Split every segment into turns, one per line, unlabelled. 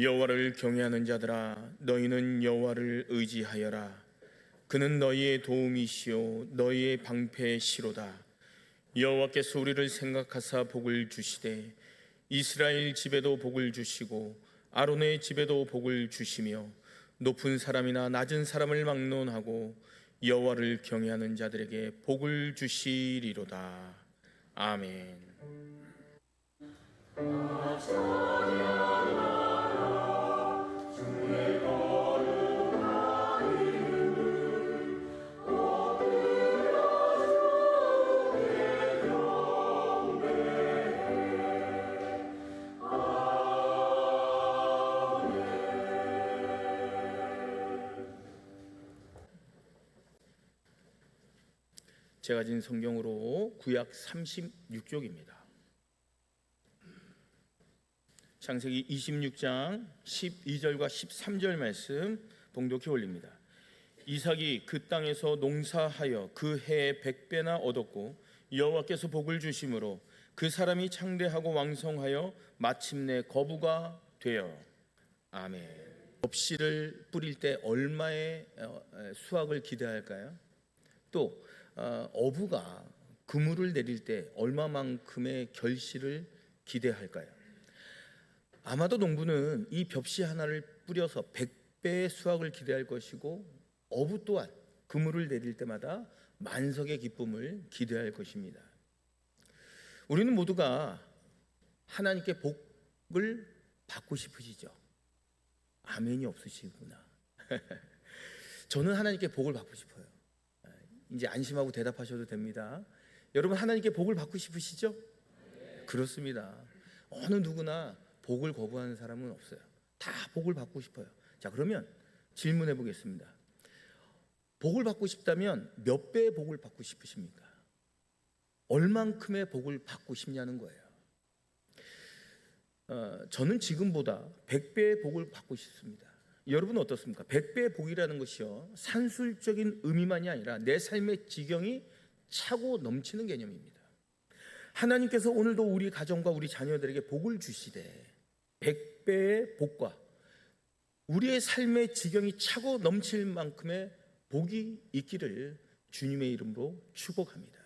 여호와를 경외하는 자들아, 너희는 여호와를 의지하여라. 그는 너희의 도움이시요 너희의 방패시로다. 여호와께서 우리를 생각하사 복을 주시되 이스라엘 집에도 복을 주시고 아론의 집에도 복을 주시며 높은 사람이나 낮은 사람을 막론하고 여호와를 경외하는 자들에게 복을 주시리로다. 아멘. 제가 진 성경으로 구약 36쪽입니다. 창세기 26장 12절과 13절 말씀 봉독해 올립니다. 이삭이 그 땅에서 농사하여 그 해에 100배나 얻었고 여호와께서 복을 주심으로 그 사람이 창대하고 왕성하여 마침내 거부가 되어. 아멘. 접시를 뿌릴 때 얼마의 수확을 기대할까요? 또 어부가 그물을 내릴 때 얼마만큼의 결실을 기대할까요? 아마도 농부는 이 벽시 하나를 뿌려서 100배의 수확을 기대할 것이고 어부 또한 그물을 내릴 때마다 만석의 기쁨을 기대할 것입니다. 우리는 모두가 하나님께 복을 받고 싶으시죠? 아멘이 없으시구나. 저는 하나님께 복을 받고 싶어요. 이제 안심하고 대답하셔도 됩니다. 여러분, 하나님께 복을 받고 싶으시죠? 그렇습니다. 어느 누구나 복을 거부하는 사람은 없어요. 다 복을 받고 싶어요. 자, 그러면 질문해 보겠습니다. 복을 받고 싶다면 몇 배의 복을 받고 싶으십니까? 얼만큼의 복을 받고 싶냐는 거예요. 저는 지금보다 100배의 복을 받고 싶습니다. 여러분은 어떻습니까? 100배의 복이라는 것이요, 산술적인 의미만이 아니라 내 삶의 지경이 차고 넘치는 개념입니다. 하나님께서 오늘도 우리 가정과 우리 자녀들에게 복을 주시되 100배의 복과 우리의 삶의 지경이 차고 넘칠 만큼의 복이 있기를 주님의 이름으로 축복합니다.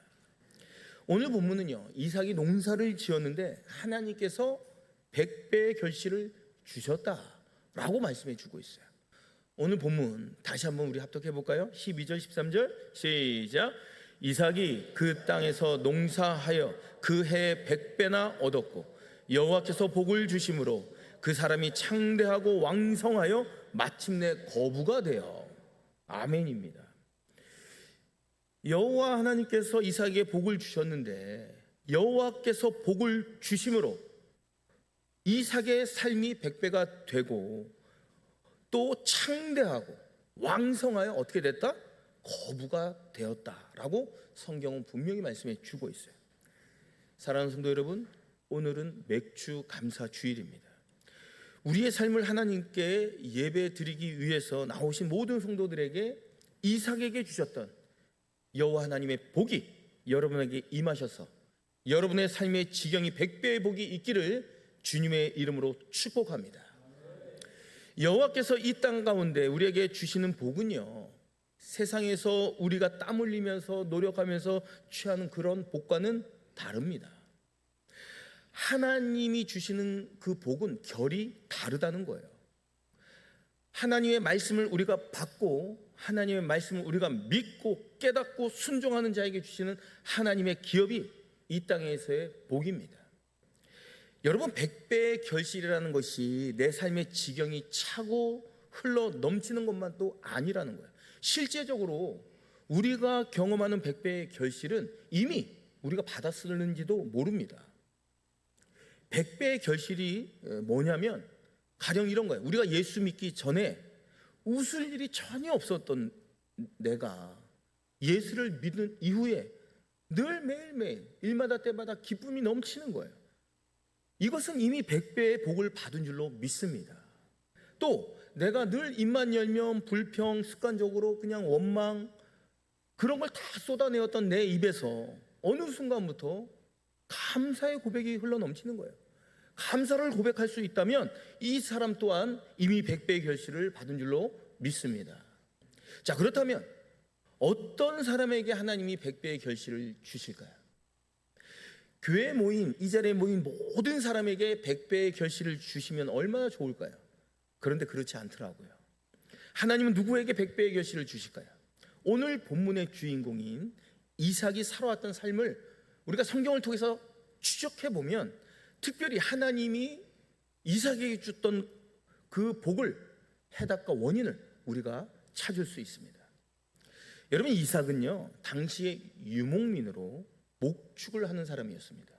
오늘 본문은요, 이삭이 농사를 지었는데 하나님께서 100배의 결실을 주셨다라고 말씀해 주고 있어요. 오늘 본문 다시 한번 우리 합독해 볼까요? 12절 13절 시작. 이삭이 그 땅에서 농사하여 그 해에 100배나 얻었고 여호와께서 복을 주심으로 그 사람이 창대하고 왕성하여 마침내 거부가 되어. 아멘입니다. 여호와 하나님께서 이삭에게 복을 주셨는데 여호와께서 복을 주심으로 이삭의 삶이 100배가 되고 또 창대하고 왕성하여 어떻게 됐다? 거부가 되었다라고 성경은 분명히 말씀해 주고 있어요. 사랑하는 성도 여러분, 오늘은 맥주 감사 주일입니다. 우리의 삶을 하나님께 예배 드리기 위해서 나오신 모든 성도들에게 이삭에게 주셨던 여호와 하나님의 복이 여러분에게 임하셔서 여러분의 삶의 지경이 100배의 복이 있기를 주님의 이름으로 축복합니다. 여호와께서 이 땅 가운데 우리에게 주시는 복은요, 세상에서 우리가 땀 흘리면서 노력하면서 취하는 그런 복과는 다릅니다. 하나님이 주시는 그 복은 결이 다르다는 거예요. 하나님의 말씀을 우리가 받고 하나님의 말씀을 우리가 믿고 깨닫고 순종하는 자에게 주시는 하나님의 기업이 이 땅에서의 복입니다. 여러분, 100배의 결실이라는 것이 내 삶의 지경이 차고 흘러 넘치는 것만 또 아니라는 거예요. 실제적으로 우리가 경험하는 100배의 결실은 이미 우리가 받았을는지도 모릅니다. 100배의 결실이 뭐냐면 가령 이런 거예요. 우리가 예수 믿기 전에 웃을 일이 전혀 없었던 내가 예수를 믿은 이후에 늘 매일매일 일마다 때마다 기쁨이 넘치는 거예요. 이것은 이미 100배의 복을 받은 줄로 믿습니다. 또 내가 늘 입만 열면 불평, 습관적으로 그냥 원망, 그런 걸 다 쏟아내었던 내 입에서 어느 순간부터 감사의 고백이 흘러넘치는 거예요. 감사를 고백할 수 있다면 이 사람 또한 이미 100배의 결실을 받은 줄로 믿습니다. 자, 그렇다면 어떤 사람에게 하나님이 100배의 결실을 주실까요? 교회에 모인, 이 자리에 모인 모든 사람에게 100배의 결실을 주시면 얼마나 좋을까요? 그런데 그렇지 않더라고요. 하나님은 누구에게 100배의 결실을 주실까요? 오늘 본문의 주인공인 이삭이 살아왔던 삶을 우리가 성경을 통해서 추적해 보면 특별히 하나님이 이삭에게 줬던 그 복을, 해답과 원인을 우리가 찾을 수 있습니다. 여러분, 이삭은요 당시에 유목민으로 목축을 하는 사람이었습니다.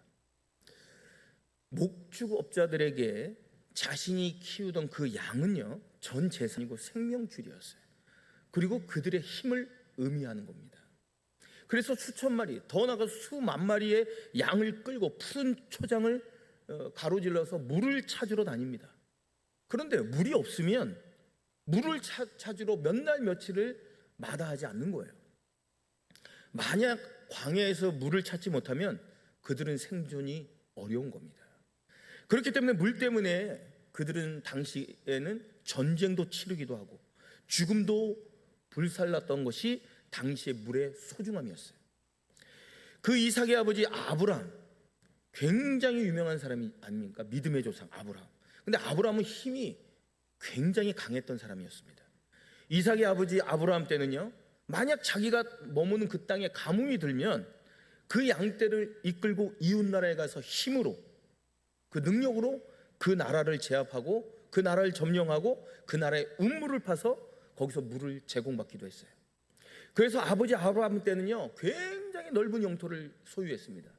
목축업자들에게 자신이 키우던 그 양은요 전 재산이고 생명줄이었어요. 그리고 그들의 힘을 의미하는 겁니다. 그래서 수천 마리, 더 나아가 수만 마리의 양을 끌고 푸른 초장을 가로질러서 물을 찾으러 다닙니다. 그런데 물이 없으면 물을 찾으러 몇 날 며칠을 마다하지 않는 거예요. 만약 광야에서 물을 찾지 못하면 그들은 생존이 어려운 겁니다. 그렇기 때문에 물 때문에 그들은 당시에는 전쟁도 치르기도 하고 죽음도 불살랐던 것이 당시의 물의 소중함이었어요. 그 이삭의 아버지 아브라함, 굉장히 유명한 사람이 아닙니까? 믿음의 조상 아브라함. 근데 아브라함은 힘이 굉장히 강했던 사람이었습니다. 이삭의 아버지 아브라함 때는요, 만약 자기가 머무는 그 땅에 가뭄이 들면 그 양떼를 이끌고 이웃 나라에 가서 힘으로, 그 능력으로 그 나라를 제압하고 그 나라를 점령하고 그 나라의 운물을 파서 거기서 물을 제공받기도 했어요. 그래서 아버지 아브라함 때는요 굉장히 넓은 영토를 소유했습니다.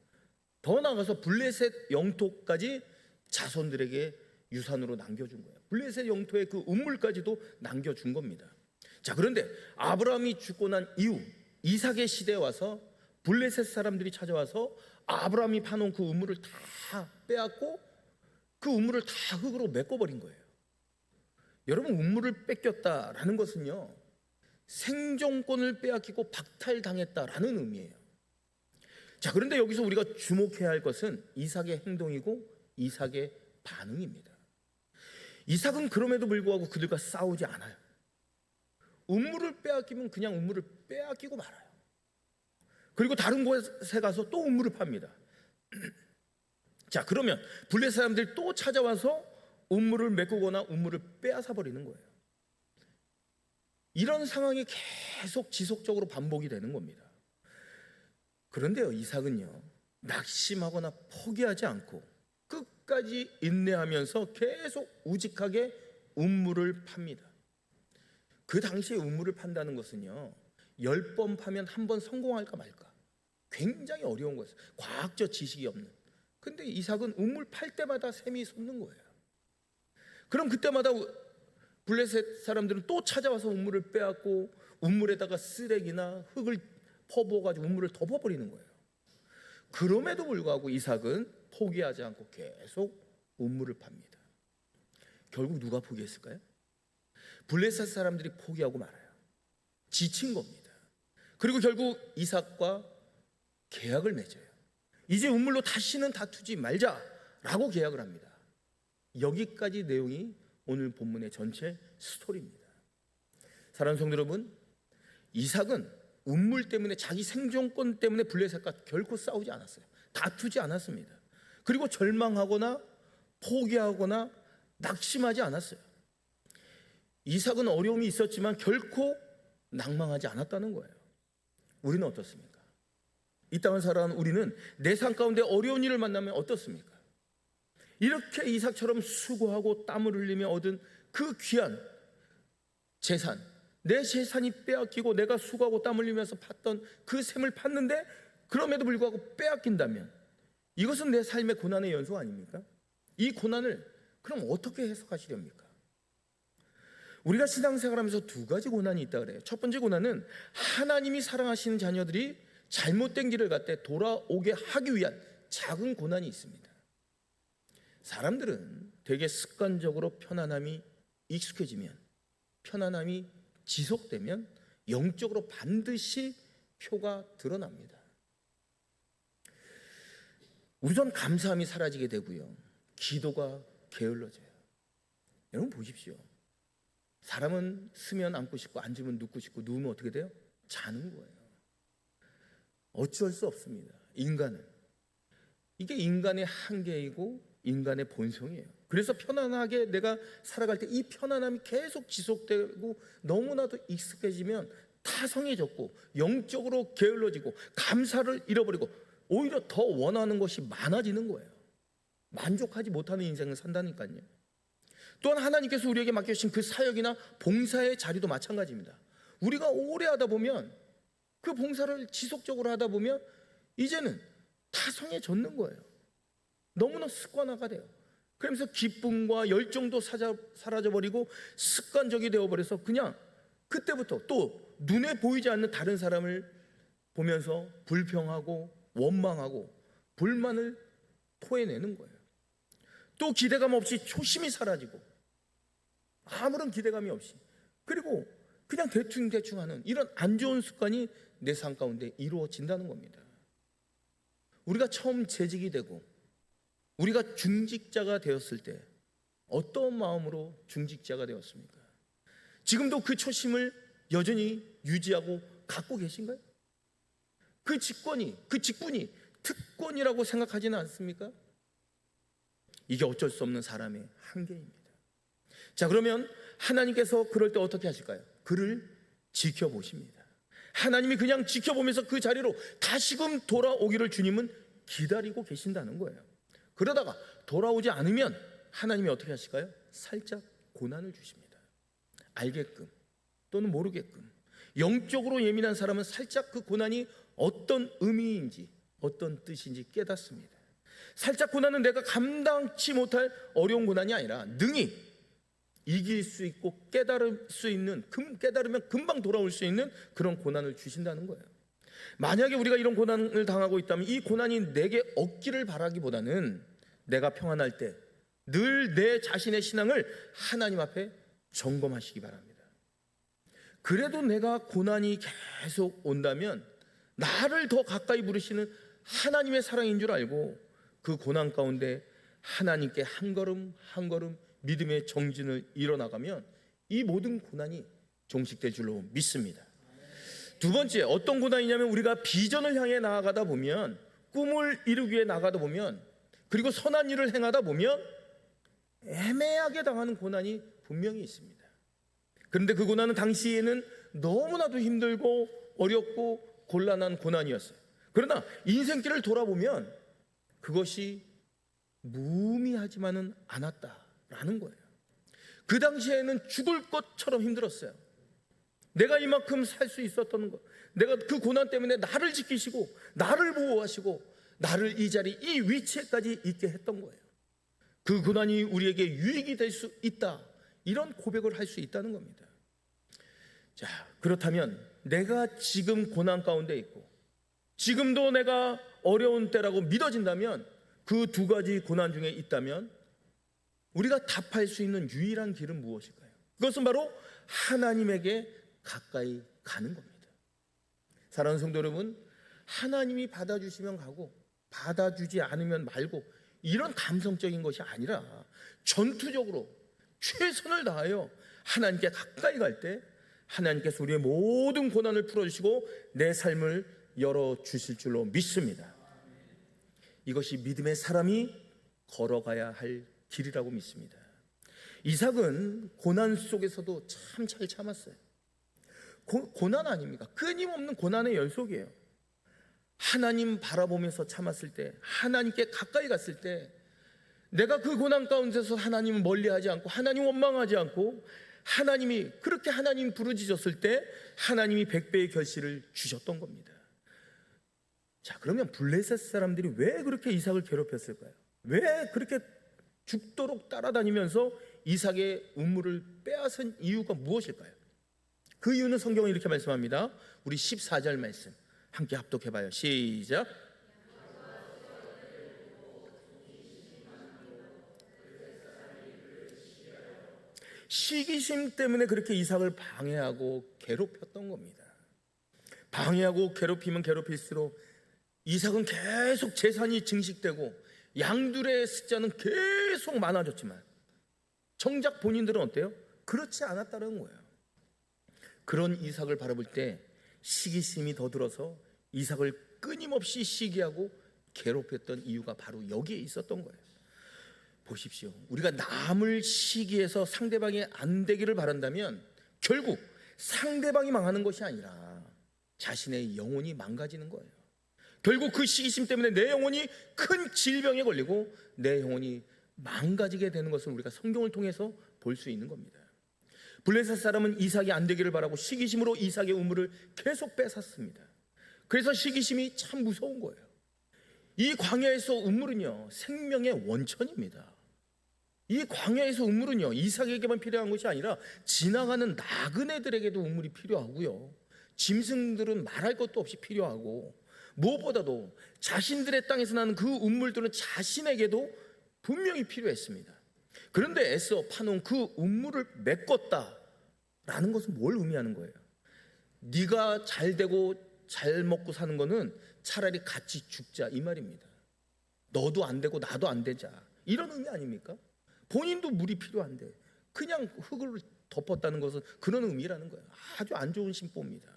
더 나아가서 블레셋 영토까지 자손들에게 유산으로 남겨준 거예요. 블레셋 영토의 그 운물까지도 남겨준 겁니다. 자, 그런데 아브라함이 죽고 난 이후 이삭의 시대에 와서 블레셋 사람들이 찾아와서 아브라함이 파놓은 그 우물을 다 빼앗고 그 우물을 다 흙으로 메꿔버린 거예요. 여러분, 우물을 뺏겼다라는 것은요 생존권을 빼앗기고 박탈당했다라는 의미예요. 자, 그런데 여기서 우리가 주목해야 할 것은 이삭의 행동이고 이삭의 반응입니다. 이삭은 그럼에도 불구하고 그들과 싸우지 않아요. 우물을 빼앗기면 그냥 우물을 빼앗기고 말아요. 그리고 다른 곳에 가서 또 우물을 팝니다. 자, 그러면 블레셋 사람들이 또 찾아와서 우물을 메꾸거나 우물을 빼앗아 버리는 거예요. 이런 상황이 계속 지속적으로 반복이 되는 겁니다. 그런데요, 이삭은요 낙심하거나 포기하지 않고 끝까지 인내하면서 계속 우직하게 우물을 팝니다. 그 당시에 우물을 판다는 것은요 10번 파면 한 번 성공할까 말까, 굉장히 어려운 거였어요. 과학적 지식이 없는. 근데 이삭은 우물 팔 때마다 샘이 솟는 거예요. 그럼 그때마다 블레셋 사람들은 또 찾아와서 우물을 빼앗고 우물에다가 쓰레기나 흙을 퍼부어가지고 우물을 덮어버리는 거예요. 그럼에도 불구하고 이삭은 포기하지 않고 계속 우물을 팝니다. 결국 누가 포기했을까요? 블레셋 사람들이 포기하고 말아요. 지친 겁니다. 그리고 결국 이삭과 계약을 맺어요. 이제 우물로 다시는 다투지 말자라고 계약을 합니다. 여기까지 내용이 오늘 본문의 전체 스토리입니다. 사랑하는 성도 여러분, 이삭은 우물 때문에, 자기 생존권 때문에 블레셋과 결코 싸우지 않았어요. 다투지 않았습니다. 그리고 절망하거나 포기하거나 낙심하지 않았어요. 이삭은 어려움이 있었지만 결코 낭망하지 않았다는 거예요. 우리는 어떻습니까? 이 땅을 살아가는 우리는 내 삶 가운데 어려운 일을 만나면 어떻습니까? 이렇게 이삭처럼 수고하고 땀을 흘리며 얻은 그 귀한 재산, 내 재산이 빼앗기고 내가 수고하고 땀 흘리면서 팠던 그 샘을 팠는데 그럼에도 불구하고 빼앗긴다면 이것은 내 삶의 고난의 연속 아닙니까? 이 고난을 그럼 어떻게 해석하시렵니까? 우리가 신앙생활하면서 두 가지 고난이 있다 그래요. 첫 번째 고난은 하나님이 사랑하시는 자녀들이 잘못된 길을 갔대 돌아오게 하기 위한 작은 고난이 있습니다. 사람들은 되게 습관적으로 편안함이 익숙해지면, 편안함이 지속되면 영적으로 반드시 표가 드러납니다. 우선 감사함이 사라지게 되고요, 기도가 게을러져요. 여러분 보십시오. 사람은 쓰면 앉고 싶고 앉으면 눕고 싶고 누우면 어떻게 돼요? 자는 거예요. 어쩔 수 없습니다. 인간은. 이게 인간의 한계이고 인간의 본성이에요. 그래서 편안하게 내가 살아갈 때 이 편안함이 계속 지속되고 너무나도 익숙해지면 타성해졌고 영적으로 게을러지고 감사를 잃어버리고 오히려 더 원하는 것이 많아지는 거예요. 만족하지 못하는 인생을 산다니까요. 또한 하나님께서 우리에게 맡겨주신 그 사역이나 봉사의 자리도 마찬가지입니다. 우리가 오래 하다 보면 그 봉사를 지속적으로 하다 보면 이제는 타성해졌는 거예요. 너무나 습관화가 돼요. 그러면서 기쁨과 열정도 사라져버리고 습관적이 되어버려서 그냥 그때부터 또 눈에 보이지 않는 다른 사람을 보면서 불평하고 원망하고 불만을 토해내는 거예요. 또 기대감 없이 초심이 사라지고 아무런 기대감이 없이 그리고 그냥 대충 하는 이런 안 좋은 습관이 내 삶 가운데 이루어진다는 겁니다. 우리가 처음 재직이 되고 우리가 중직자가 되었을 때 어떤 마음으로 중직자가 되었습니까? 지금도 그 초심을 여전히 유지하고 갖고 계신가요? 그 직분이 특권이라고 생각하지는 않습니까? 이게 어쩔 수 없는 사람의 한계입니다. 자, 그러면 하나님께서 그럴 때 어떻게 하실까요? 그를 지켜보십니다. 하나님이 그냥 지켜보면서 그 자리로 다시금 돌아오기를 주님은 기다리고 계신다는 거예요. 그러다가 돌아오지 않으면 하나님이 어떻게 하실까요? 살짝 고난을 주십니다. 알게끔 또는 모르게끔. 영적으로 예민한 사람은 살짝 그 고난이 어떤 의미인지 어떤 뜻인지 깨닫습니다. 살짝 고난은 내가 감당치 못할 어려운 고난이 아니라 능히 이길 수 있고 깨달을 수 있는, 깨달으면 금방 돌아올 수 있는 그런 고난을 주신다는 거예요. 만약에 우리가 이런 고난을 당하고 있다면 이 고난이 내게 없기를 바라기보다는 내가 평안할 때 늘 내 자신의 신앙을 하나님 앞에 점검하시기 바랍니다. 그래도 내가 고난이 계속 온다면 나를 더 가까이 부르시는 하나님의 사랑인 줄 알고 그 고난 가운데 하나님께 한 걸음 한 걸음 믿음의 정진을 이뤄나가면 이 모든 고난이 종식될 줄로 믿습니다. 두 번째, 어떤 고난이냐면 우리가 비전을 향해 나아가다 보면, 꿈을 이루기 위해 나가다 보면, 그리고 선한 일을 행하다 보면 애매하게 당하는 고난이 분명히 있습니다. 그런데 그 고난은 당시에는 너무나도 힘들고 어렵고 곤란한 고난이었어요. 그러나 인생길을 돌아보면 그것이 무의미하지만은 않았다라는 거예요. 그 당시에는 죽을 것처럼 힘들었어요. 내가 이만큼 살 수 있었던 것, 내가 그 고난 때문에 나를 지키시고 나를 보호하시고 나를 이 자리, 이 위치에까지 있게 했던 거예요. 그 고난이 우리에게 유익이 될 수 있다, 이런 고백을 할 수 있다는 겁니다. 자, 그렇다면 내가 지금 고난 가운데 있고 지금도 내가 어려운 때라고 믿어진다면, 그 두 가지 고난 중에 있다면 우리가 답할 수 있는 유일한 길은 무엇일까요? 그것은 바로 하나님에게 가까이 가는 겁니다. 사랑하는 성도 여러분, 하나님이 받아주시면 가고 받아주지 않으면 말고 이런 감성적인 것이 아니라 전투적으로 최선을 다하여 하나님께 가까이 갈 때 하나님께서 우리의 모든 고난을 풀어주시고 내 삶을 열어주실 줄로 믿습니다. 이것이 믿음의 사람이 걸어가야 할 길이라고 믿습니다. 이삭은 고난 속에서도 참 잘 참았어요. 고난 아닙니까? 끊임없는 고난의 연속이에요. 하나님 바라보면서 참았을 때, 하나님께 가까이 갔을 때, 내가 그 고난 가운데서 하나님을 멀리하지 않고 하나님 원망하지 않고 하나님이 그렇게 하나님 부르짖었을 때 하나님이 100배의 결실을 주셨던 겁니다. 자, 그러면 블레셋 사람들이 왜 그렇게 이삭을 괴롭혔을까요? 왜 그렇게 죽도록 따라다니면서 이삭의 우물을 빼앗은 이유가 무엇일까요? 그 이유는 성경은 이렇게 말씀합니다. 우리 14절 말씀 함께 합독해봐요. 시작. 시기심 때문에 그렇게 이삭을 방해하고 괴롭혔던 겁니다. 방해하고 괴롭히면 괴롭힐수록 이삭은 계속 재산이 증식되고 양들의 숫자는 계속 많아졌지만 정작 본인들은 어때요? 그렇지 않았다는 거예요. 그런 이삭을 바라볼 때 시기심이 더 들어서 이삭을 끊임없이 시기하고 괴롭혔던 이유가 바로 여기에 있었던 거예요. 보십시오. 우리가 남을 시기해서 상대방이 안 되기를 바란다면 결국 상대방이 망하는 것이 아니라 자신의 영혼이 망가지는 거예요. 결국 그 시기심 때문에 내 영혼이 큰 질병에 걸리고 내 영혼이 망가지게 되는 것을 우리가 성경을 통해서 볼 수 있는 겁니다. 블레셋 사람은 이삭이 안 되기를 바라고 시기심으로 이삭의 우물을 계속 뺏었습니다. 그래서 시기심이 참 무서운 거예요. 이 광야에서 우물은요, 생명의 원천입니다. 이 광야에서 우물은요, 이삭에게만 필요한 것이 아니라 지나가는 나그네들에게도 우물이 필요하고요, 짐승들은 말할 것도 없이 필요하고, 무엇보다도 자신들의 땅에서 나는 그 우물들은 자신에게도 분명히 필요했습니다. 그런데 애써 파놓은 그 우물을 메꿨다라는 것은 뭘 의미하는 거예요? 네가 잘 되고 잘 먹고 사는 거는 차라리 같이 죽자, 이 말입니다. 너도 안 되고 나도 안 되자, 이런 의미 아닙니까? 본인도 물이 필요한데 그냥 흙을 덮었다는 것은 그런 의미라는 거예요. 아주 안 좋은 심보입니다.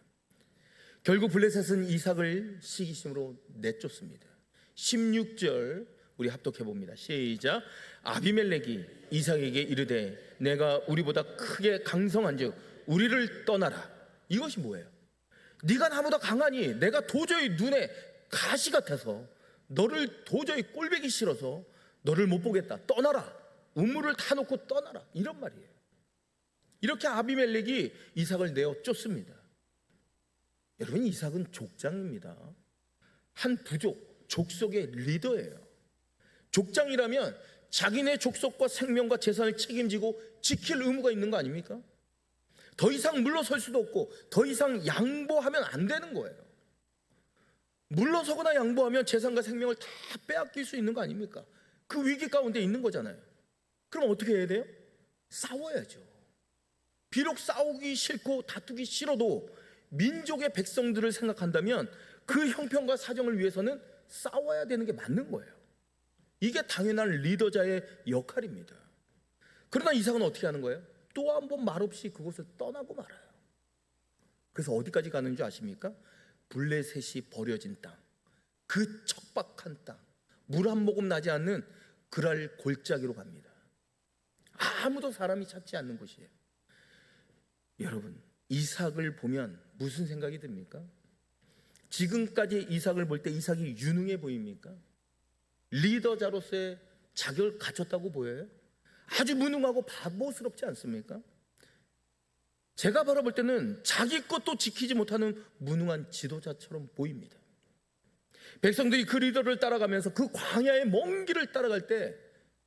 결국 블레셋은 이삭을 시기심으로 내쫓습니다. 16절 우리 합독해 봅니다. 시작. 아비멜렉이 이삭에게 이르되 내가 우리보다 크게 강성한즉 우리를 떠나라. 이것이 뭐예요? 네가 나보다 강하니 내가 도저히 눈에 가시 같아서 너를 도저히 꼴보기 싫어서 너를 못 보겠다. 떠나라. 우물을 다 놓고 떠나라. 이런 말이에요. 이렇게 아비멜렉이 이삭을 내어 쫓습니다. 여러분, 이삭은 족장입니다. 한 부족, 족속의 리더예요. 족장이라면 자기네 족속과 생명과 재산을 책임지고 지킬 의무가 있는 거 아닙니까? 더 이상 물러설 수도 없고 더 이상 양보하면 안 되는 거예요. 물러서거나 양보하면 재산과 생명을 다 빼앗길 수 있는 거 아닙니까? 그 위기 가운데 있는 거잖아요. 그럼 어떻게 해야 돼요? 싸워야죠. 비록 싸우기 싫고 다투기 싫어도 민족의 백성들을 생각한다면 그 형편과 사정을 위해서는 싸워야 되는 게 맞는 거예요. 이게 당연한 리더자의 역할입니다. 그러나 이삭은 어떻게 하는 거예요? 또 한 번 말없이 그곳을 떠나고 말아요. 그래서 어디까지 가는 줄 아십니까? 블레셋이 버려진 땅, 그 척박한 땅, 물 한 모금 나지 않는 그랄 골짜기로 갑니다. 아무도 사람이 찾지 않는 곳이에요. 여러분, 이삭을 보면 무슨 생각이 듭니까? 지금까지 이삭을 볼 때 이삭이 유능해 보입니까? 리더자로서의 자격을 갖췄다고 보여요? 아주 무능하고 바보스럽지 않습니까? 제가 바라볼 때는 자기 것도 지키지 못하는 무능한 지도자처럼 보입니다. 백성들이 그 리더를 따라가면서 그 광야의 먼 길을 따라갈 때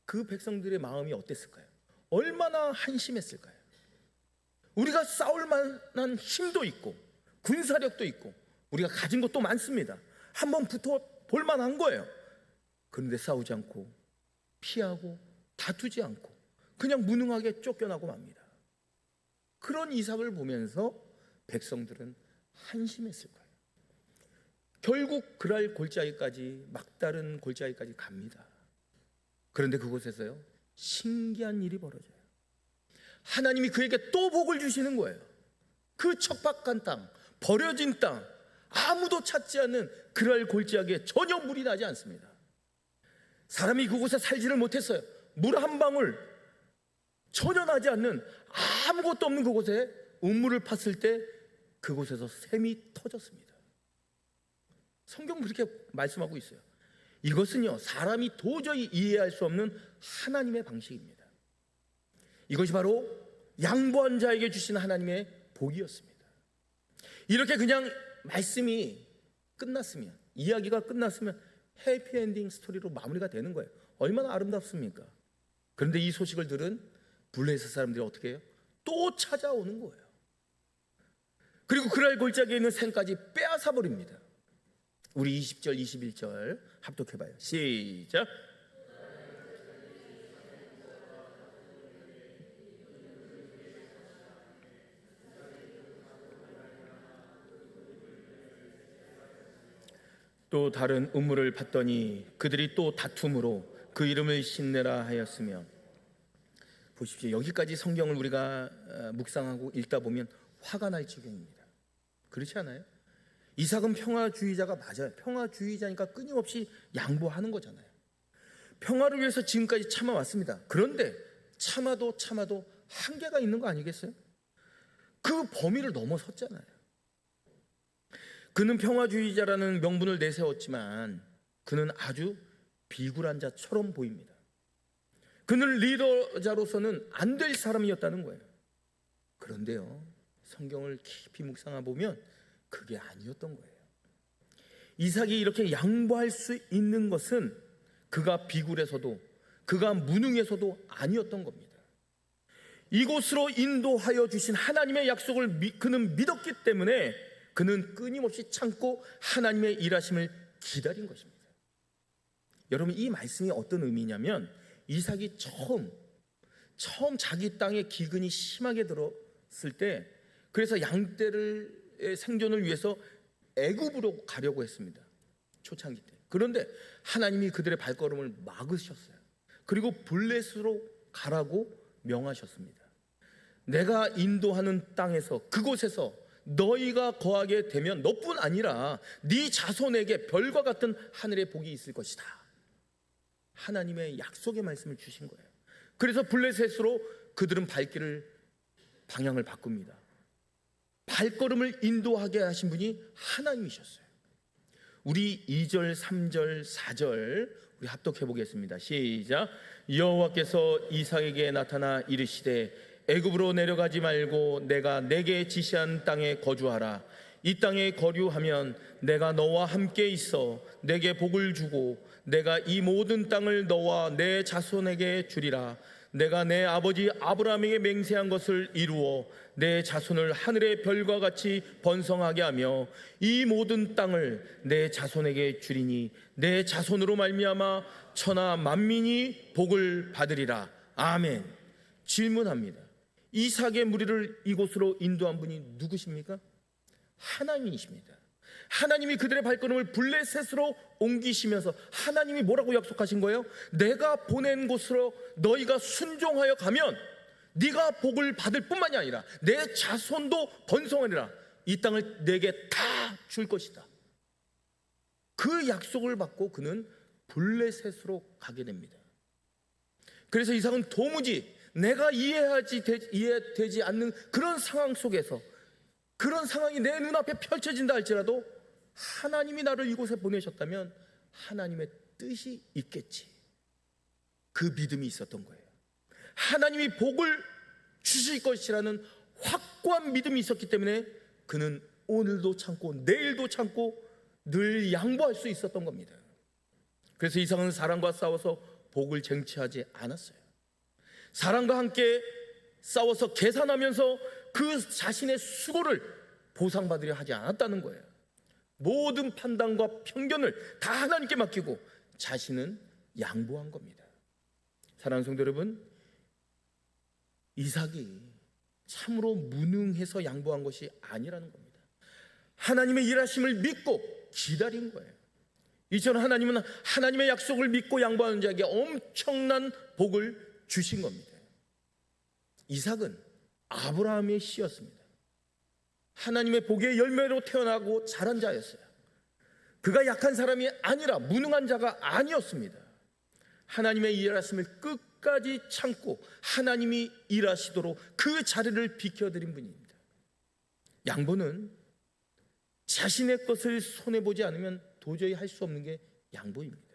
그 백성들의 마음이 어땠을까요? 얼마나 한심했을까요? 우리가 싸울 만한 힘도 있고 군사력도 있고 우리가 가진 것도 많습니다. 한번 붙어볼 만한 거예요. 그런데 싸우지 않고 피하고 다투지 않고 그냥 무능하게 쫓겨나고 맙니다. 그런 이삭을 보면서 백성들은 한심했을 거예요. 결국 그랄 골짜기까지, 막다른 골짜기까지 갑니다. 그런데 그곳에서요, 신기한 일이 벌어져요. 하나님이 그에게 또 복을 주시는 거예요. 그 척박한 땅, 버려진 땅, 아무도 찾지 않는 그랄 골짜기에 전혀 물이 나지 않습니다. 사람이 그곳에 살지를 못했어요. 물 한 방울 전혀 나지 않는 아무것도 없는 그곳에 우물을 팠을 때 그곳에서 샘이 터졌습니다. 성경은 그렇게 말씀하고 있어요. 이것은요, 사람이 도저히 이해할 수 없는 하나님의 방식입니다. 이것이 바로 양보한 자에게 주신 하나님의 복이었습니다. 이렇게 그냥 말씀이 끝났으면, 이야기가 끝났으면 해피엔딩 스토리로 마무리가 되는 거예요. 얼마나 아름답습니까? 그런데 이 소식을 들은 블레셋 사람들이 어떻게 해요? 또 찾아오는 거예요. 그리고 그랄 골짜기에 있는 샘까지 빼앗아 버립니다. 우리 20절 21절 합독해봐요. 시작. 또 다른 우물을 팠더니 그들이 또 다툼으로 그 이름을 신내라 하였으며. 보십시오. 여기까지 성경을 우리가 묵상하고 읽다 보면 화가 날 지경입니다. 그렇지 않아요? 이삭은 평화주의자가 맞아요. 평화주의자니까 끊임없이 양보하는 거잖아요. 평화를 위해서 지금까지 참아왔습니다. 그런데 참아도 한계가 있는 거 아니겠어요? 그 범위를 넘어섰잖아요. 그는 평화주의자라는 명분을 내세웠지만 그는 아주 비굴한 자처럼 보입니다. 그는 리더자로서는 안 될 사람이었다는 거예요. 그런데요, 성경을 깊이 묵상해 보면 그게 아니었던 거예요. 이삭이 이렇게 양보할 수 있는 것은 그가 비굴해서도, 그가 무능해서도 아니었던 겁니다. 이곳으로 인도하여 주신 하나님의 약속을 그는 믿었기 때문에 그는 끊임없이 참고 하나님의 일하심을 기다린 것입니다. 여러분, 이 말씀이 어떤 의미냐면, 이삭이 처음 자기 땅에 기근이 심하게 들었을 때, 그래서 양떼의 생존을 위해서 애굽으로 가려고 했습니다. 초창기 때. 그런데 하나님이 그들의 발걸음을 막으셨어요. 그리고 블레스로 가라고 명하셨습니다. 내가 인도하는 땅에서, 그곳에서 너희가 거하게 되면 너뿐 아니라 네 자손에게 별과 같은 하늘의 복이 있을 것이다. 하나님의 약속의 말씀을 주신 거예요. 그래서 블레셋으로 그들은 방향을 바꿉니다. 발걸음을 인도하게 하신 분이 하나님이셨어요. 우리 2절, 3절, 4절 우리 합독해 보겠습니다. 시작. 여호와께서 이삭에게 나타나 이르시되 애굽으로 내려가지 말고 내가 내게 지시한 땅에 거주하라. 이 땅에 거류하면 내가 너와 함께 있어 내게 복을 주고 내가 이 모든 땅을 너와 내 자손에게 주리라. 내가 내 아버지 아브라함에게 맹세한 것을 이루어 내 자손을 하늘의 별과 같이 번성하게 하며 이 모든 땅을 내 자손에게 주리니 내 자손으로 말미암아 천하 만민이 복을 받으리라. 아멘. 질문합니다. 이삭의 무리를 이곳으로 인도한 분이 누구십니까? 하나님이십니다. 하나님이 그들의 발걸음을 블레셋으로 옮기시면서 하나님이 뭐라고 약속하신 거예요? 내가 보낸 곳으로 너희가 순종하여 가면 네가 복을 받을 뿐만이 아니라 내 자손도 번성하리라. 이 땅을 내게 다 줄 것이다. 그 약속을 받고 그는 블레셋으로 가게 됩니다. 그래서 이삭은 도무지 내가 이해되지 않는 그런 상황 속에서, 그런 상황이 내 눈앞에 펼쳐진다 할지라도 하나님이 나를 이곳에 보내셨다면 하나님의 뜻이 있겠지. 그 믿음이 있었던 거예요. 하나님이 복을 주실 것이라는 확고한 믿음이 있었기 때문에 그는 오늘도 참고 내일도 참고 늘 양보할 수 있었던 겁니다. 그래서 이삭은 사람과 싸워서 복을 쟁취하지 않았어요. 사람과 함께 싸워서 계산하면서 그 자신의 수고를 보상받으려 하지 않았다는 거예요. 모든 판단과 편견을 다 하나님께 맡기고 자신은 양보한 겁니다. 사랑하는 성도 여러분, 이삭이 참으로 무능해서 양보한 것이 아니라는 겁니다. 하나님의 일하심을 믿고 기다린 거예요. 이처럼 하나님은 하나님의 약속을 믿고 양보하는 자에게 엄청난 복을 주신 겁니다. 이삭은 아브라함의 씨였습니다. 하나님의 복의 열매로 태어나고 자란 자였어요. 그가 약한 사람이 아니라 무능한 자가 아니었습니다. 하나님의 일하심을 끝까지 참고 하나님이 일하시도록 그 자리를 비켜드린 분입니다. 양보는 자신의 것을 손해보지 않으면 도저히 할 수 없는 게 양보입니다.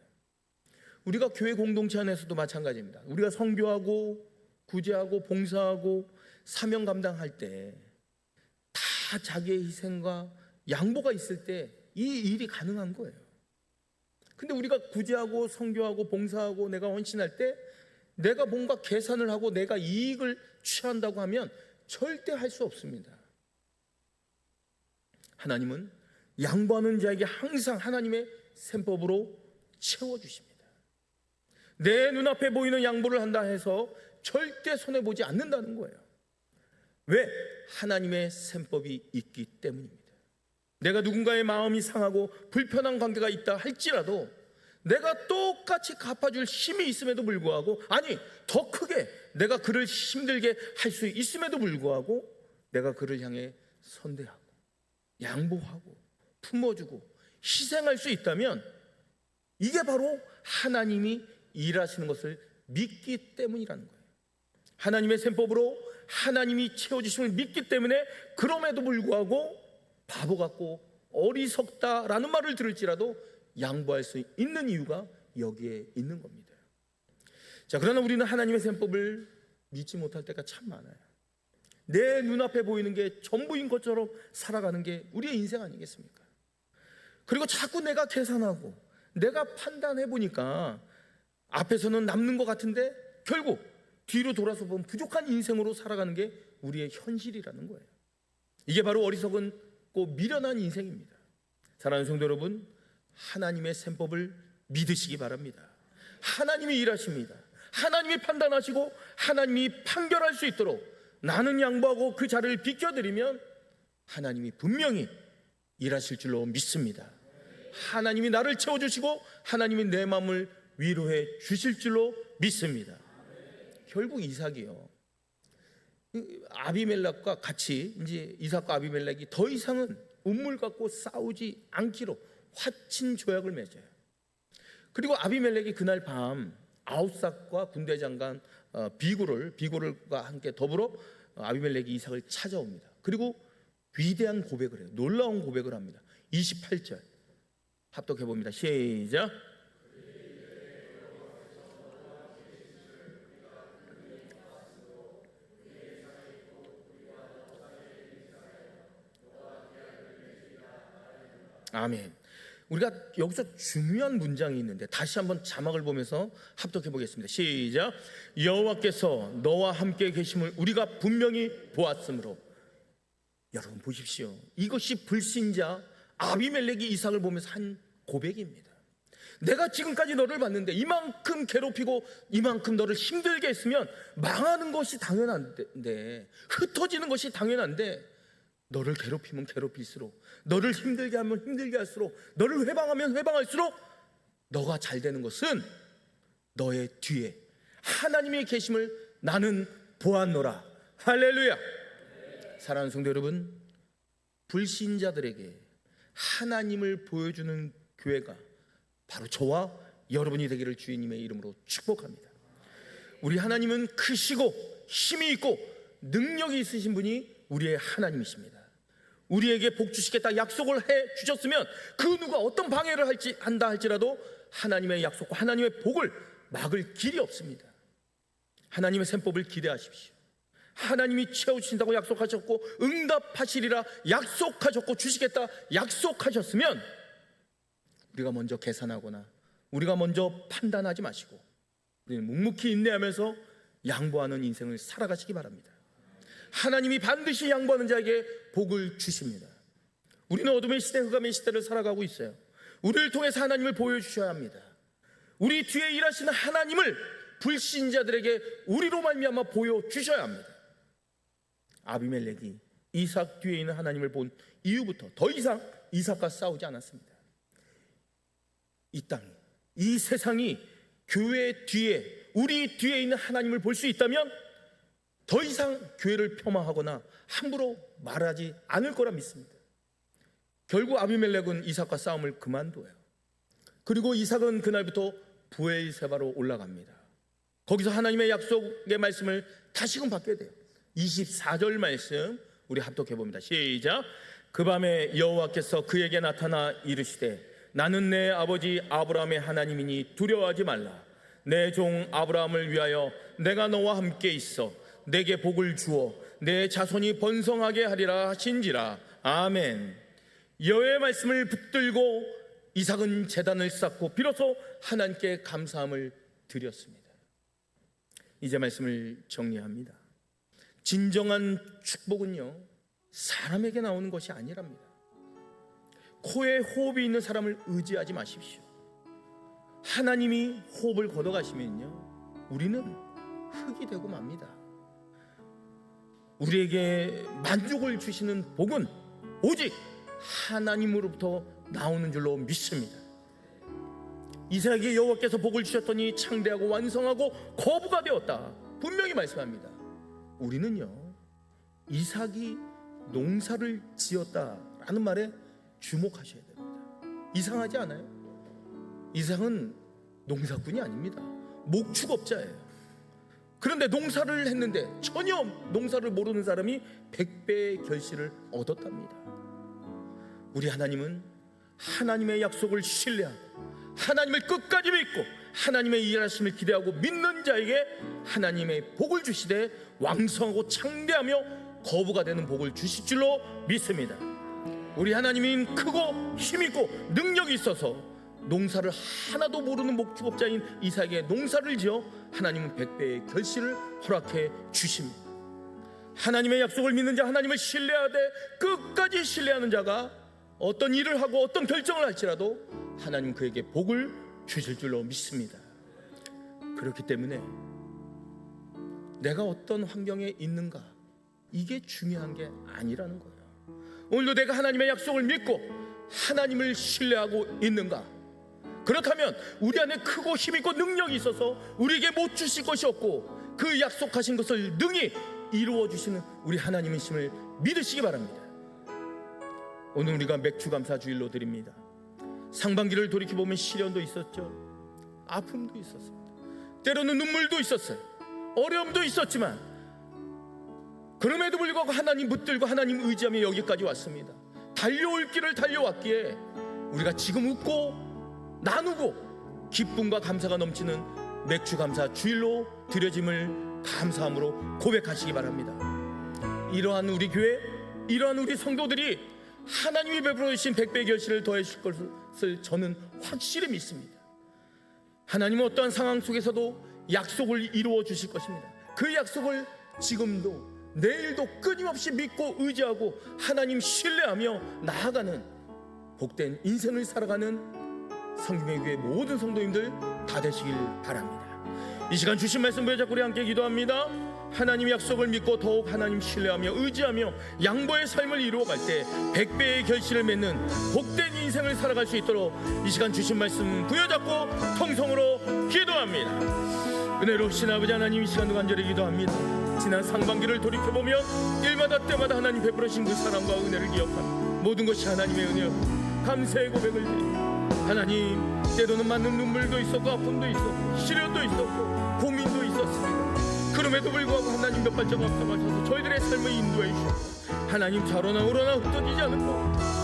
우리가 교회 공동체 안에서도 마찬가지입니다. 우리가 선교하고 구제하고 봉사하고 사명 감당할 때 다 자기의 희생과 양보가 있을 때 이 일이 가능한 거예요. 근데 우리가 구제하고 선교하고 봉사하고 내가 헌신할 때 내가 뭔가 계산을 하고 내가 이익을 취한다고 하면 절대 할 수 없습니다. 하나님은 양보하는 자에게 항상 하나님의 셈법으로 채워주십니다. 내 눈앞에 보이는 양보를 한다 해서 절대 손해보지 않는다는 거예요. 왜? 하나님의 셈법이 있기 때문입니다. 내가 누군가의 마음이 상하고 불편한 관계가 있다 할지라도 내가 똑같이 갚아줄 힘이 있음에도 불구하고, 아니 더 크게 내가 그를 힘들게 할 수 있음에도 불구하고 내가 그를 향해 선대하고 양보하고 품어주고 희생할 수 있다면, 이게 바로 하나님이 일하시는 것을 믿기 때문이라는 거예요. 하나님의 셈법으로 하나님이 채워주심을 믿기 때문에, 그럼에도 불구하고 바보 같고 어리석다라는 말을 들을지라도 양보할 수 있는 이유가 여기에 있는 겁니다. 자, 그러나 우리는 하나님의 셈법을 믿지 못할 때가 참 많아요. 내 눈앞에 보이는 게 전부인 것처럼 살아가는 게 우리의 인생 아니겠습니까? 그리고 자꾸 내가 계산하고 내가 판단해 보니까 앞에서는 남는 것 같은데 결국 뒤로 돌아서 보면 부족한 인생으로 살아가는 게 우리의 현실이라는 거예요. 이게 바로 어리석은고 미련한 인생입니다. 사랑하는 성도 여러분, 하나님의 셈법을 믿으시기 바랍니다. 하나님이 일하십니다. 하나님이 판단하시고 하나님이 판결할 수 있도록 나는 양보하고 그 자리를 비켜드리면 하나님이 분명히 일하실 줄로 믿습니다. 하나님이 나를 채워주시고 하나님이 내 마음을 위로해 주실 줄로 믿습니다. 결국 이삭이요, 아비멜렉과 같이 이제 이삭과 아비멜렉이 더 이상은 운물 갖고 싸우지 않기로 화친 조약을 맺어요. 그리고 아비멜렉이 그날 밤 아웃삭과 군대 장관 비굴과 함께 더불어 아비멜렉이 이삭을 찾아옵니다. 그리고 위대한 고백을 해요. 놀라운 고백을 합니다. 28절 합독해 봅니다. 시작. 아멘. 우리가 여기서 중요한 문장이 있는데 다시 한번 자막을 보면서 합독해 보겠습니다. 시작. 여호와께서 너와 함께 계심을 우리가 분명히 보았으므로. 여러분 보십시오. 이것이 불신자 아비멜렉이 이삭을 보면서 한 고백입니다. 내가 지금까지 너를 봤는데 이만큼 괴롭히고 이만큼 너를 힘들게 했으면 망하는 것이 당연한데, 흩어지는 것이 당연한데, 너를 괴롭히면 괴롭힐수록, 너를 힘들게 하면 힘들게 할수록, 너를 회방하면 회방할수록 너가 잘 되는 것은 너의 뒤에 하나님의 계심을 나는 보았노라. 할렐루야. 사랑하는 성도 여러분, 불신자들에게 하나님을 보여주는 교회가 바로 저와 여러분이 되기를 주님의 이름으로 축복합니다. 우리 하나님은 크시고 힘이 있고 능력이 있으신 분이 우리의 하나님이십니다. 우리에게 복 주시겠다 약속을 해 주셨으면 그 누가 어떤 방해를 한다 할지라도 하나님의 약속과 하나님의 복을 막을 길이 없습니다. 하나님의 셈법을 기대하십시오. 하나님이 채워주신다고 약속하셨고 응답하시리라 약속하셨고 주시겠다 약속하셨으면 우리가 먼저 계산하거나 우리가 먼저 판단하지 마시고 우리는 묵묵히 인내하면서 양보하는 인생을 살아가시기 바랍니다. 하나님이 반드시 양보하는 자에게 복을 주십니다. 우리는 어둠의 시대, 흑암의 시대를 살아가고 있어요. 우리를 통해서 하나님을 보여주셔야 합니다. 우리 뒤에 일하시는 하나님을 불신자들에게 우리로 말미암아 보여주셔야 합니다. 아비멜렉이 이삭 뒤에 있는 하나님을 본 이후부터 더 이상 이삭과 싸우지 않았습니다. 이 땅, 이 세상이 교회 뒤에, 우리 뒤에 있는 하나님을 볼 수 있다면 더 이상 교회를 폄하하거나 함부로 말하지 않을 거라 믿습니다. 결국 아비멜렉은 이삭과 싸움을 그만둬요. 그리고 이삭은 그날부터 브엘세바로 올라갑니다. 거기서 하나님의 약속의 말씀을 다시금 받게 돼요. 24절 말씀 우리 합독해 봅니다. 시작. 그 밤에 여호와께서 그에게 나타나 이르시되 나는 내 아버지 아브라함의 하나님이니 두려워하지 말라. 내 종 아브라함을 위하여 내가 너와 함께 있어 내게 복을 주어 내 자손이 번성하게 하리라 하신지라. 아멘. 여호와의 말씀을 붙들고 이삭은 제단을 쌓고 비로소 하나님께 감사함을 드렸습니다. 이제 말씀을 정리합니다. 진정한 축복은요, 사람에게 나오는 것이 아니랍니다. 코에 호흡이 있는 사람을 의지하지 마십시오. 하나님이 호흡을 걷어가시면요, 우리는 흙이 되고 맙니다. 우리에게 만족을 주시는 복은 오직 하나님으로부터 나오는 줄로 믿습니다. 이삭에게 여호와께서 복을 주셨더니 창대하고 완성하고 거부가 되었다. 분명히 말씀합니다. 우리는요, 이삭이 농사를 지었다라는 말에 주목하셔야 됩니다. 이상하지 않아요? 이삭은 농사꾼이 아닙니다. 목축업자예요. 그런데 농사를 했는데 전혀 농사를 모르는 사람이 100배의 결실을 얻었답니다. 우리 하나님은 하나님의 약속을 신뢰하고 하나님을 끝까지 믿고 하나님의 일하심을 기대하고 믿는 자에게 하나님의 복을 주시되 왕성하고 창대하며 거부가 되는 복을 주실 줄로 믿습니다. 우리 하나님은 크고 힘있고 능력이 있어서 농사를 하나도 모르는 목축업자인 이삭에게 농사를 지어 하나님은 100배의 결실을 허락해 주십니다. 하나님의 약속을 믿는 자, 하나님을 신뢰하되 끝까지 신뢰하는 자가 어떤 일을 하고 어떤 결정을 할지라도 하나님 그에게 복을 주실 줄로 믿습니다. 그렇기 때문에 내가 어떤 환경에 있는가, 이게 중요한 게 아니라는 거예요. 오늘도 내가 하나님의 약속을 믿고 하나님을 신뢰하고 있는가? 그렇다면 우리 안에 크고 힘있고 능력이 있어서 우리에게 못 주실 것이 없고 그 약속하신 것을 능히 이루어 주시는 우리 하나님이심을 믿으시기 바랍니다. 오늘 우리가 맥주감사 주일로 드립니다. 상반기를 돌이켜보면 시련도 있었죠. 아픔도 있었습니다. 때로는 눈물도 있었어요. 어려움도 있었지만 그럼에도 불구하고 하나님 붙들고 하나님 의지하며 여기까지 왔습니다. 달려올 길을 달려왔기에 우리가 지금 웃고 나누고 기쁨과 감사가 넘치는 맥주감사 주일로 드려짐을 감사함으로 고백하시기 바랍니다. 이러한 우리 교회, 이러한 우리 성도들이 하나님이 베풀어 주신 100배의 결실을 더하실 것을 저는 확실히 믿습니다. 하나님은 어떠한 상황 속에서도 약속을 이루어 주실 것입니다. 그 약속을 지금도 내일도 끊임없이 믿고 의지하고 하나님 신뢰하며 나아가는 복된 인생을 살아가는 성김의 교회 모든 성도님들 다 되시길 바랍니다. 이 시간 주신 말씀 붙잡고 우리 함께 기도합니다. 하나님의 약속을 믿고 더욱 하나님 신뢰하며 의지하며 양보의 삶을 이루어갈 때 100배의 결실을 맺는 복된 인생을 살아갈 수 있도록 이 시간 주신 말씀 부여잡고 통성으로 기도합니다. 은혜로우신 아버지 하나님, 이 시간도 간절히 기도합니다. 지난 상반기를 돌이켜보면 일마다 때마다 하나님 베풀으신 그 사랑과 은혜를 기억하며 모든 것이 하나님의 은혜여 감사의 고백을 드립니다. 하나님, 때로는 많은 눈물도 있었고 아픔도 있었고 시련도 있었고 고민도 있었습니다. 그럼에도 불구하고 하나님 몇 발짝 앞서가셔서 저희들의 삶을 인도해 주셨고 하나님 좌로나 우로나 흩어지지 않고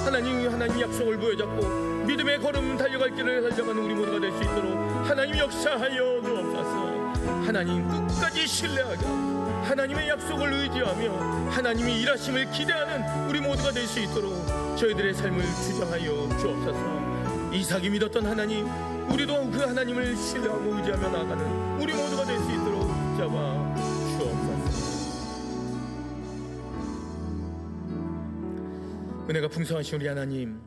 하나님 약속을 부여잡고 믿음의 걸음 달려갈 길을 달려가는 우리 모두가 될 수 있도록 하나님 역사하여 주옵소서. 하나님 끝까지 신뢰하게 하나님의 약속을 의지하며 하나님이 일하심을 기대하는 우리 모두가 될 수 있도록 저희들의 삶을 주장하여 주옵소서. 이삭이 믿었던 하나님, 우리도 그 하나님을 신뢰하고 의지하며 나아가는 우리 모두가 될 수 있도록 붙잡아 주옵소서. 은혜가 풍성하신 우리 하나님,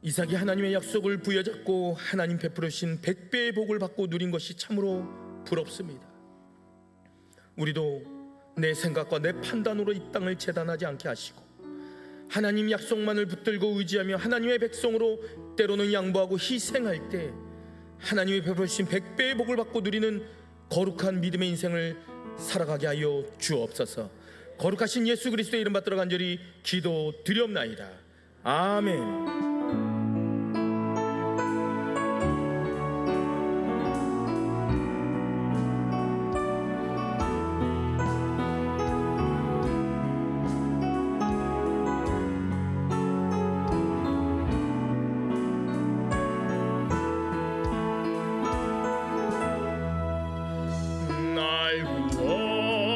이삭이 하나님의 약속을 부여잡고 하나님 베풀어 주신 100배의 복을 받고 누린 것이 참으로 부럽습니다. 우리도 내 생각과 내 판단으로 이 땅을 재단하지 않게 하시고 하나님 약속만을 붙들고 의지하며 하나님의 백성으로 때로는 양보하고 희생할 때 하나님이 베풀어 주신 100배의 복을 받고 누리는 거룩한 믿음의 인생을 살아가게 하여 주옵소서. 거룩하신 예수 그리스도의 이름 받들어 간절히 기도드리옵나이다. 아멘.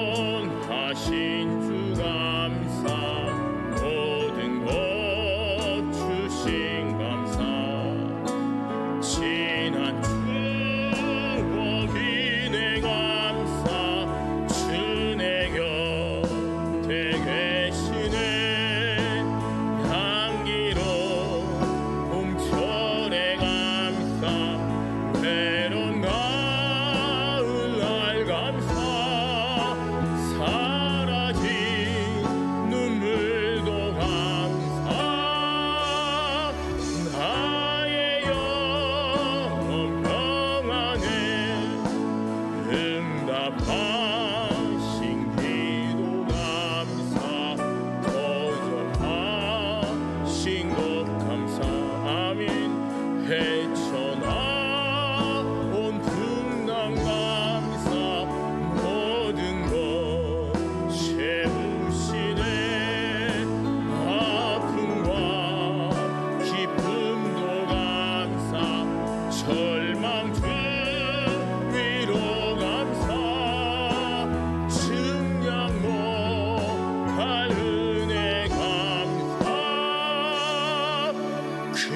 구원하신 주 감사, 모든 것 주신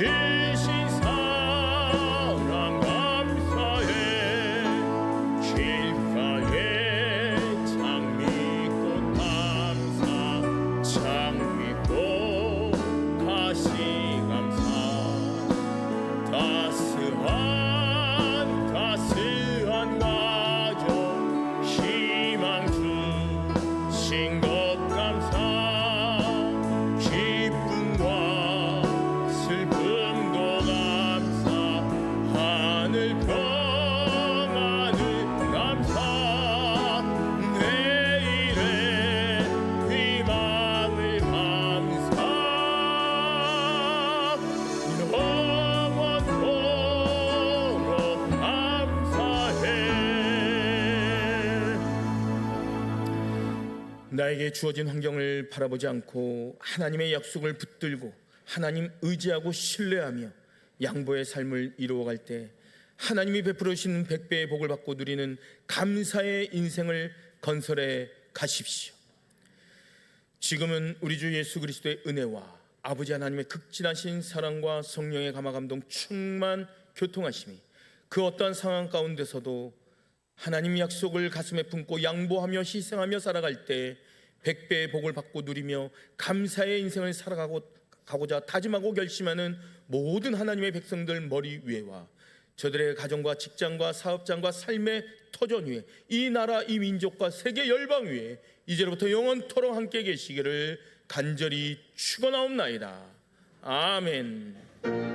주신 사랑 감사해. 길가에 장미꽃 감사, 장미꽃 가시 감사. 따스한 가정 희망 주신 것 감사. 기쁨과 슬픔도 감사. 하늘 평안을 감사. 내일의 희망을 감사. 영원토록 감사해. 나에게 주어진 환경을 바라보지 않고 하나님의 약속을 붙들고 하나님 의지하고 신뢰하며 양보의 삶을 이루어갈 때 하나님이 베풀어 주시는 100배의 복을 받고 누리는 감사의 인생을 건설해 가십시오. 지금은 우리 주 예수 그리스도의 은혜와 아버지 하나님의 극진하신 사랑과 성령의 감화 감동 충만 교통하심이 그 어떠한 상황 가운데서도 하나님 약속을 가슴에 품고 양보하며 희생하며 살아갈 때 100배의 복을 받고 누리며 감사의 인생을 살아가고자 다짐하고 결심하는 모든 하나님의 백성들 머리 위에와 저들의 가정과 직장과 사업장과 삶의 터전 위에 이 나라 이 민족과 세계 열방 위에 이제로부터 영원토록 함께 계시기를 간절히 축원하옵나이다. 아멘.